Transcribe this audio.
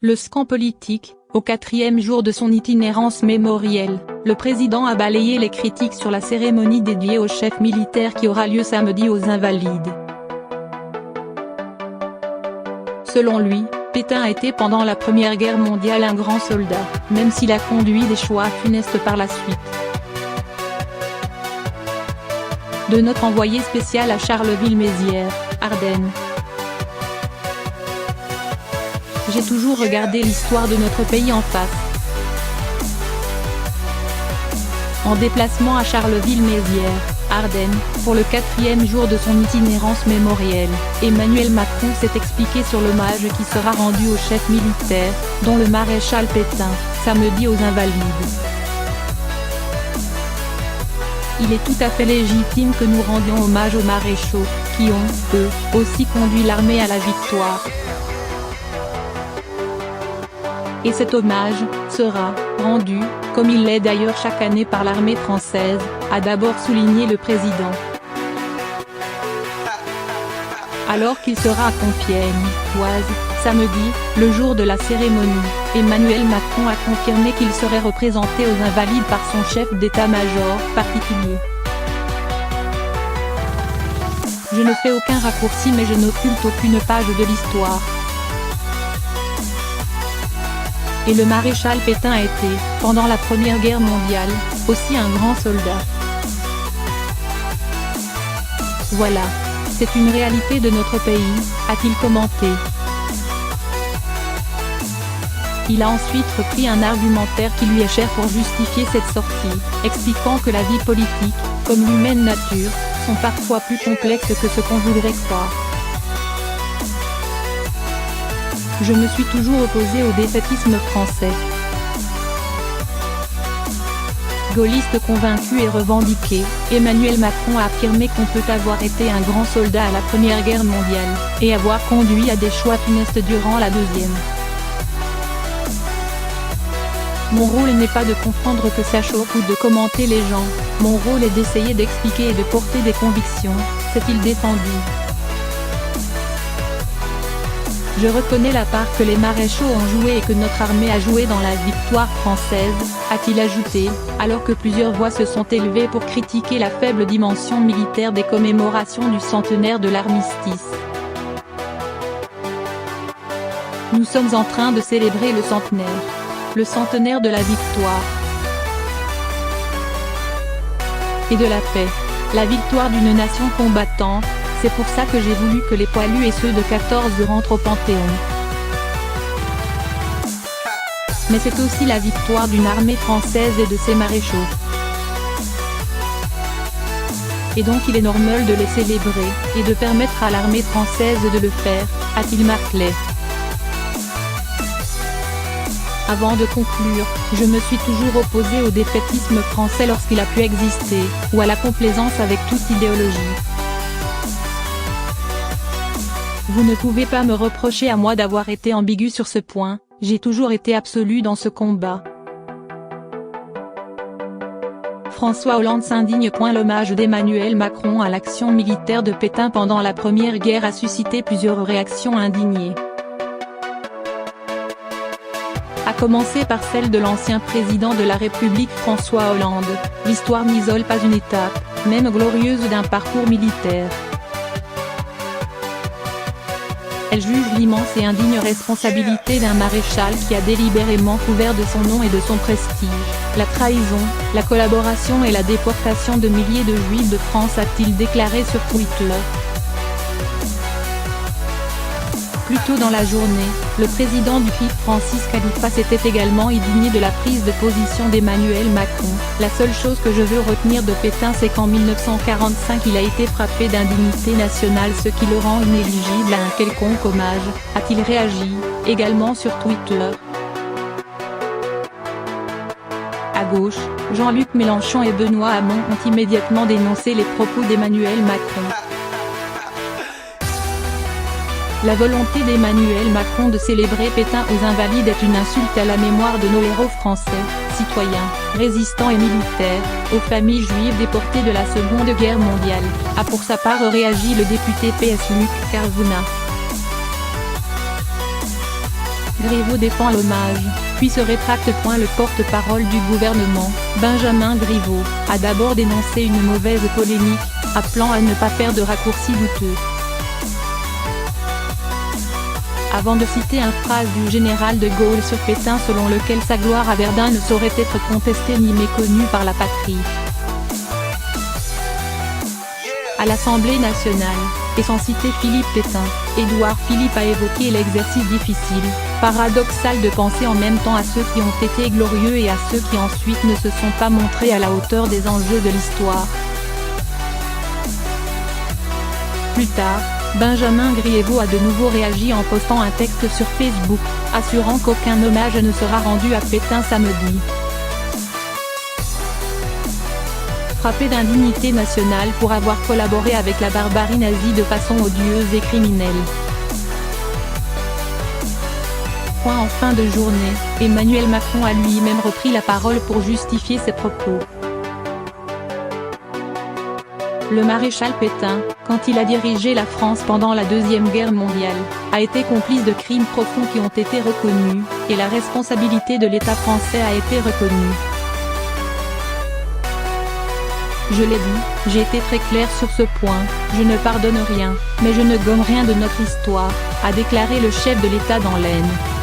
Le scan politique. Au 4e jour de son itinérance mémorielle, le président a balayé les critiques sur la cérémonie dédiée au chef militaire qui aura lieu samedi aux Invalides. Selon lui, Pétain a été pendant la Première Guerre mondiale un grand soldat, même s'il a conduit des choix funestes par la suite. De notre envoyé spécial à Charleville-Mézières, Ardennes. J'ai toujours regardé l'histoire de notre pays en face. En déplacement à Charleville-Mézières, Ardennes, pour le 4e jour de son itinérance mémorielle, Emmanuel Macron s'est expliqué sur l'hommage qui sera rendu au chef militaire, dont le maréchal Pétain, samedi aux Invalides. Il est tout à fait légitime que nous rendions hommage aux maréchaux, qui ont, eux, aussi conduit l'armée à la victoire. Et cet hommage sera rendu, comme il l'est d'ailleurs chaque année par l'armée française, a d'abord souligné le président. Alors qu'il sera à Compiègne, Oise, samedi, le jour de la cérémonie, Emmanuel Macron a confirmé qu'il serait représenté aux Invalides par son chef d'état-major particulier. Je ne fais aucun raccourci mais je n'occulte aucune page de l'histoire. Et le maréchal Pétain a été, pendant la Première Guerre mondiale, aussi un grand soldat. Voilà. C'est une réalité de notre pays, a-t-il commenté. Il a ensuite repris un argumentaire qui lui est cher pour justifier cette sortie, expliquant que la vie politique, comme l'humaine nature, sont parfois plus complexes que ce qu'on voudrait croire. Je me suis toujours opposé au défaitisme français. Gaulliste convaincu et revendiqué, Emmanuel Macron a affirmé qu'on peut avoir été un grand soldat à la Première Guerre mondiale, et avoir conduit à des choix funestes durant la Deuxième. Mon rôle n'est pas de comprendre que ça chauffe ou de commenter les gens, mon rôle est d'essayer d'expliquer et de porter des convictions, s'est-il défendu. Je reconnais la part que les maréchaux ont joué et que notre armée a joué dans la victoire française, a-t-il ajouté, alors que plusieurs voix se sont élevées pour critiquer la faible dimension militaire des commémorations du centenaire de l'armistice. Nous sommes en train de célébrer le centenaire de la victoire et de la paix, la victoire d'une nation combattante. C'est pour ça que j'ai voulu que les poilus et ceux de 14 rentrent au Panthéon. Mais c'est aussi la victoire d'une armée française et de ses maréchaux. Et donc il est normal de les célébrer, et de permettre à l'armée française de le faire, a-t-il martelé. Avant de conclure, je me suis toujours opposé au défaitisme français lorsqu'il a pu exister, ou à la complaisance avec toute idéologie. Vous ne pouvez pas me reprocher à moi d'avoir été ambigu sur ce point, j'ai toujours été absolu dans ce combat. François Hollande s'indigne. L'hommage d'Emmanuel Macron à l'action militaire de Pétain pendant la Première Guerre a suscité plusieurs réactions indignées. À commencer par celle de l'ancien président de la République François Hollande. L'histoire n'isole pas une étape, même glorieuse, d'un parcours militaire. Elle juge l'immense et indigne responsabilité d'un maréchal qui a délibérément couvert de son nom et de son prestige la trahison, la collaboration et la déportation de milliers de Juifs de France, a-t-il déclaré sur Twitter. Plus tôt dans la journée, le président du FIF Francis Khalifa s'était également indigné de la prise de position d'Emmanuel Macron. La seule chose que je veux retenir de Pétain, c'est qu'en 1945 il a été frappé d'indignité nationale, ce qui le rend inéligible à un quelconque hommage, a-t-il réagi, également sur Twitter. À gauche, Jean-Luc Mélenchon et Benoît Hamon ont immédiatement dénoncé les propos d'Emmanuel Macron. La volonté d'Emmanuel Macron de célébrer Pétain aux Invalides est une insulte à la mémoire de nos héros français, citoyens, résistants et militaires, aux familles juives déportées de la Seconde Guerre mondiale, a pour sa part réagi le député PS Luc Carvuna. Griveaux défend l'hommage, puis se rétracte. Le porte-parole du gouvernement, Benjamin Griveaux, a d'abord dénoncé une mauvaise polémique, appelant à ne pas faire de raccourcis douteux. Avant de citer une phrase du général de Gaulle sur Pétain selon lequel sa gloire à Verdun ne saurait être contestée ni méconnue par la patrie. À l'Assemblée nationale, et sans citer Philippe Pétain, Édouard Philippe a évoqué l'exercice difficile, paradoxal de penser en même temps à ceux qui ont été glorieux et à ceux qui ensuite ne se sont pas montrés à la hauteur des enjeux de l'histoire. Plus tard, Benjamin Griveaux a de nouveau réagi en postant un texte sur Facebook, assurant qu'aucun hommage ne sera rendu à Pétain samedi. Frappé d'indignité nationale pour avoir collaboré avec la barbarie nazie de façon odieuse et criminelle. En fin de journée, Emmanuel Macron a lui-même repris la parole pour justifier ses propos. Le maréchal Pétain, quand il a dirigé la France pendant la Deuxième Guerre mondiale, a été complice de crimes profonds qui ont été reconnus, et la responsabilité de l'État français a été reconnue. Je l'ai dit, j'ai été très clair sur ce point, je ne pardonne rien, mais je ne gomme rien de notre histoire, a déclaré le chef de l'État dans l'Aisne.